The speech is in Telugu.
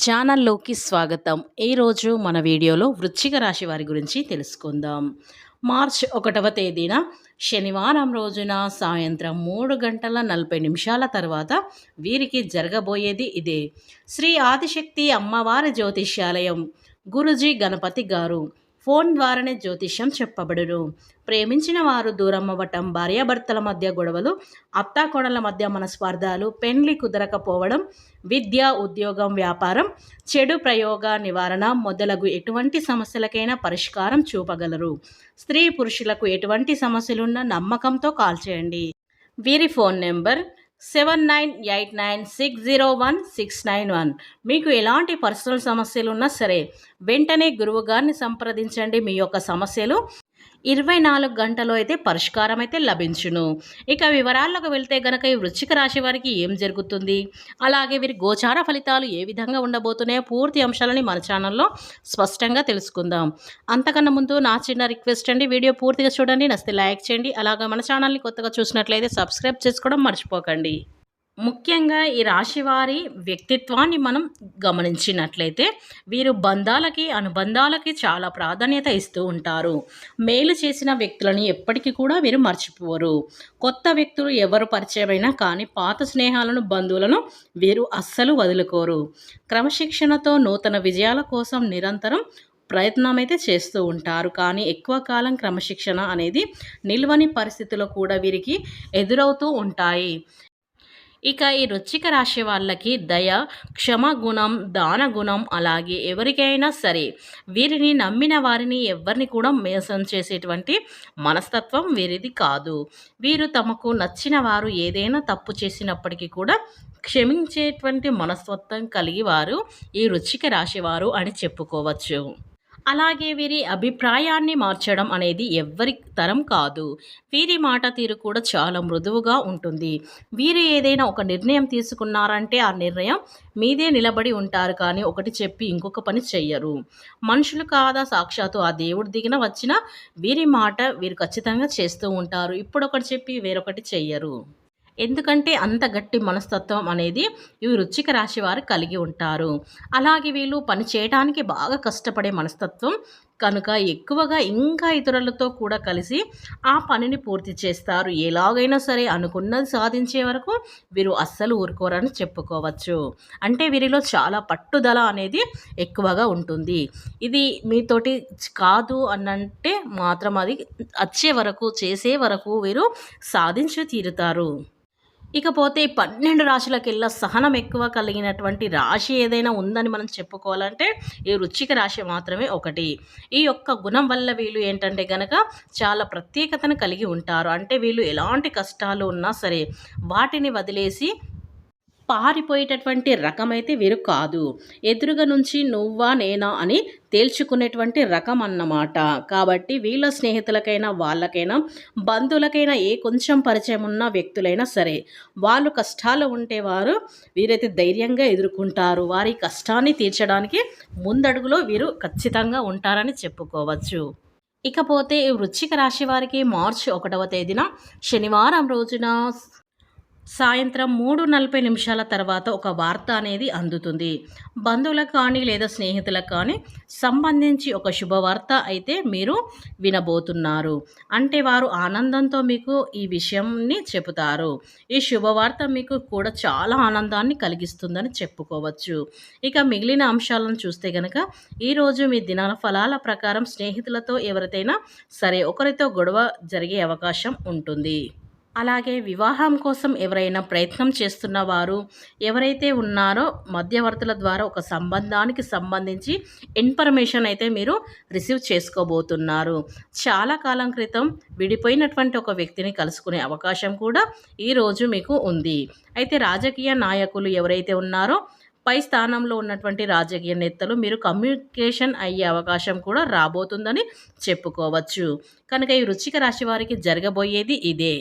ఛానల్లోకి స్వాగతం. ఈరోజు మన వీడియోలో వృశ్చిక రాశి వారి గురించి తెలుసుకుందాం. మార్చ్ 1వ తేదీన శనివారం రోజున సాయంత్రం 3:40 తర్వాత వీరికి జరగబోయేది ఇదే. శ్రీ ఆదిశక్తి అమ్మవారి జ్యోతిష్యాలయం గురుజీ గణపతి గారు ఫోన్ ద్వారానే జ్యోతిష్యం చెప్పబడును. ప్రేమించిన వారు దూరం అవ్వటం, భార్యాభర్తల మధ్య గొడవలు, అత్తాకోడల మధ్య మనస్పర్ధాలు, పెండ్లి కుదరకపోవడం, విద్య, ఉద్యోగం, వ్యాపారం, చెడు ప్రయోగ నివారణ మొదలగు ఎటువంటి సమస్యలకైనా పరిష్కారం చూపగలరు. స్త్రీ పురుషులకు ఎటువంటి సమస్యలున్నా నమ్మకంతో కాల్ చేయండి. వీరి ఫోన్ నెంబర్ 7989601691. మీకు ఎలాంటి పర్సనల్ సమస్యలు ఉన్నా సరే వెంటనే గురువు గారిని సంప్రదించండి. మీ యొక్క సమస్యలు 24 గంటలో అయితే పరిష్కారం అయితే లభించును. ఇక వివరాల్లోకి వెళ్తే గనక ఈ వృశ్చిక రాశి వారికి ఏం జరుగుతుంది, అలాగే వీరి గోచార ఫలితాలు ఏ విధంగా ఉండబోతున్నాయో పూర్తి అంశాలని మన ఛానల్లో స్పష్టంగా తెలుసుకుందాం. అంతకన్నా ముందు నా చిన్న రిక్వెస్ట్ అండి, వీడియో పూర్తిగా చూడండి, నచ్చితే లైక్ చేయండి. అలాగే మన ఛానల్ని కొత్తగా చూసినట్లయితే సబ్స్క్రైబ్ చేసుకోవడం మర్చిపోకండి. ముఖ్యంగా ఈ రాశివారి వ్యక్తిత్వాన్ని మనం గమనించినట్లయితే వీరు బంధాలకి, అనుబంధాలకి చాలా ప్రాధాన్యత ఇస్తూ ఉంటారు. మేలు చేసిన వ్యక్తులని ఎప్పటికీ కూడా వీరు మర్చిపోరు. కొత్త వ్యక్తులు ఎవరు పరిచయమైనా కానీ పాత స్నేహాలను, బంధువులను వీరు అస్సలు వదులుకోరు. క్రమశిక్షణతో నూతన విజయాల కోసం నిరంతరం ప్రయత్నం అయితే చేస్తూ ఉంటారు. కానీ ఎక్కువ కాలం క్రమశిక్షణ అనేది నిల్వని పరిస్థితుల్లో కూడా వీరికి ఎదురవుతూ ఉంటాయి. ఇక ఈ వృశ్చిక రాశి వాళ్ళకి దయ, క్షమగుణం, దానగుణం, అలాగే ఎవరికైనా సరే వీరిని నమ్మిన వారిని ఎవరిని కూడా మోసం చేసేటువంటి మనస్తత్వం వీరిది కాదు. వీరు తమకు నచ్చిన వారు ఏదైనా తప్పు చేసినప్పటికీ కూడా క్షమించేటువంటి మనస్తత్వం కలిగి వారు ఈ వృశ్చిక రాశి వారు అని చెప్పుకోవచ్చు. అలాగే వీరి అభిప్రాయాన్ని మార్చడం అనేది ఎవ్వరి తరం కాదు. వీరి మాట తీరు కూడా చాలా మృదువుగా ఉంటుంది. వీరు ఏదైనా ఒక నిర్ణయం తీసుకున్నారంటే ఆ నిర్ణయం మీదే నిలబడి ఉంటారు, కానీ ఒకటి చెప్పి ఇంకొక పని చెయ్యరు. మనుషులు కాదా సాక్షాత్తు ఆ దేవుడు దిగిన వచ్చిన వీరి మాట వీరు ఖచ్చితంగా చేస్తూ ఉంటారు. ఇప్పుడొకటి చెప్పి వేరొకటి చెయ్యరు. ఎందుకంటే అంత గట్టి మనస్తత్వం అనేది ఈ వృశ్చిక రాశి వారు కలిగి ఉంటారు. అలాగే వీళ్ళు పని చేయడానికి బాగా కష్టపడే మనస్తత్వం కనుక ఎక్కువగా ఇంకా ఇతరులతో కూడా కలిసి ఆ పనిని పూర్తి చేస్తారు. ఎలాగైనా సరే అనుకున్నది సాధించే వరకు వీరు అస్సలు ఊరుకోరని చెప్పుకోవచ్చు. అంటే వీరిలో చాలా పట్టుదల అనేది ఎక్కువగా ఉంటుంది. ఇది మీతోటి కాదు అనంటే మాత్రం అది వచ్చే వరకు, చేసే వరకు వీరు సాధించి తీరుతారు. ఇకపోతే 12 రాశులకెల్లా సహనం ఎక్కువ కలిగినటువంటి రాశి ఏదైనా ఉందని మనం చెప్పుకోవాలంటే ఈ వృశ్చిక రాశి మాత్రమే ఒకటి. ఈ యొక్క గుణం వల్ల వీళ్ళు ఏంటంటే గనక చాలా ప్రత్యేకతను కలిగి ఉంటారు. అంటే వీళ్ళు ఎలాంటి కష్టాలు ఉన్నా సరే వాటిని వదిలేసి పారిపోయేటటువంటి రకమైతే వీరు కాదు. ఎదురుగా నుంచి నువ్వా నేనా అని తేల్చుకునేటువంటి రకం అన్నమాట. కాబట్టి వీళ్ళ స్నేహితులకైనా, వాళ్ళకైనా, బంధువులకైనా, ఏ కొంచెం పరిచయం ఉన్న వ్యక్తులైనా సరే వాళ్ళు కష్టాలు ఉంటే వీరైతే ధైర్యంగా ఎదుర్కొంటారు. వారి కష్టాన్ని తీర్చడానికి ముందడుగులో వీరు ఖచ్చితంగా ఉంటారని చెప్పుకోవచ్చు. ఇకపోతే ఈ వృశ్చిక రాశి వారికి మార్చి 1వ తేదీన శనివారం రోజున సాయంత్రం 3:40 తర్వాత ఒక వార్త అనేది అందుతుంది. బంధువులకు కానీ లేదా స్నేహితులకు కానీ సంబంధించి ఒక శుభవార్త అయితే మీరు వినబోతున్నారు. అంటే వారు ఆనందంతో మీకు ఈ విషయాన్ని చెబుతారు. ఈ శుభవార్త మీకు కూడా చాలా ఆనందాన్ని కలిగిస్తుందని చెప్పుకోవచ్చు. ఇక మిగిలిన అంశాలను చూస్తే గనక ఈరోజు మీ దిన ఫలాల ప్రకారం స్నేహితులతో ఎవరితైనా సరే ఒకరితో గొడవ జరిగే అవకాశం ఉంటుంది. అలాగే వివాహం కోసం ఎవరైనా ప్రయత్నం చేస్తున్న వారు ఎవరైతే ఉన్నారో మధ్యవర్తుల ద్వారా ఒక సంబంధానికి సంబంధించి ఇన్ఫర్మేషన్ అయితే మీరు రిసీవ్ చేసుకోబోతున్నారు. చాలా కాలం క్రితం విడిపోయినటువంటి ఒక వ్యక్తిని కలుసుకునే అవకాశం కూడా ఈరోజు మీకు ఉంది. అయితే రాజకీయ నాయకులు ఎవరైతే ఉన్నారో పై స్థానంలో ఉన్నటువంటి రాజకీయ నేతలు మీరు కమ్యూనికేషన్ అయ్యే అవకాశం కూడా రాబోతుందని చెప్పుకోవచ్చు. కనుక ఈ వృశ్చిక రాశి వారికి జరగబోయేది ఇదే.